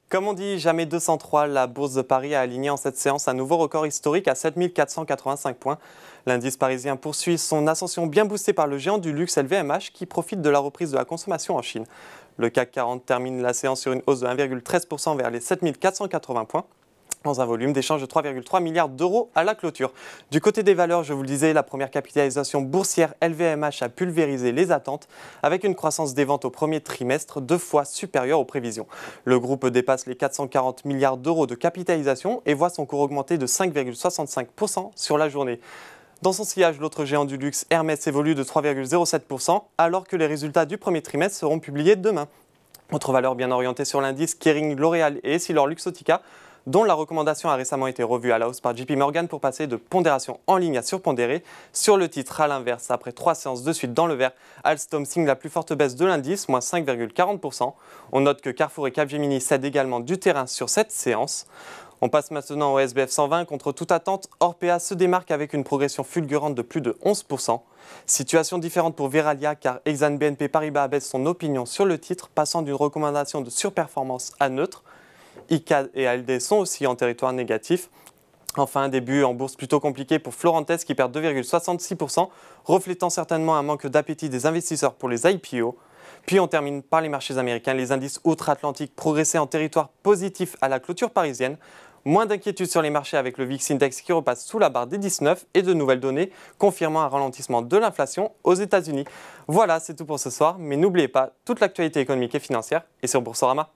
Comme on dit jamais 203, la Bourse de Paris a aligné en cette séance un nouveau record historique à 7 485 points. L'indice parisien poursuit son ascension bien boostée par le géant du luxe LVMH qui profite de la reprise de la consommation en Chine. Le CAC 40 termine la séance sur une hausse de 1,13% vers les 7 480 points, dans un volume d'échange de 3,3 milliards d'euros à la clôture. Du côté des valeurs, je vous le disais, la première capitalisation boursière LVMH a pulvérisé les attentes avec une croissance des ventes au premier trimestre 2 fois supérieure aux prévisions. Le groupe dépasse les 440 milliards d'euros de capitalisation et voit son cours augmenter de 5,65% sur la journée. Dans son sillage, l'autre géant du luxe, Hermès, évolue de 3,07% alors que les résultats du premier trimestre seront publiés demain. Autre valeur bien orientée sur l'indice, Kering, L'Oréal et EssilorLuxottica, dont la recommandation a récemment été revue à la hausse par JP Morgan pour passer de pondération en ligne à surpondérée. Sur le titre, à l'inverse, après 3 séances de suite dans le vert, Alstom signe la plus forte baisse de l'indice, moins 5,40%. On note que Carrefour et Capgemini cèdent également du terrain sur cette séance. On passe maintenant au SBF 120. Contre toute attente, Orpea se démarque avec une progression fulgurante de plus de 11%. Situation différente pour Verallia car Exane BNP Paribas abaisse son opinion sur le titre, passant d'une recommandation de surperformance à neutre. ICAD et ALD sont aussi en territoire négatif. Enfin, un début en bourse plutôt compliqué pour Florantes qui perd 2,66%, reflétant certainement un manque d'appétit des investisseurs pour les IPO. Puis on termine par les marchés américains. Les indices outre-Atlantique progressaient en territoire positif à la clôture parisienne. Moins d'inquiétude sur les marchés avec le VIX Index qui repasse sous la barre des 19 et de nouvelles données confirmant un ralentissement de l'inflation aux États-Unis. Voilà, c'est tout pour ce soir, mais n'oubliez pas, toute l'actualité économique et financière est sur Boursorama.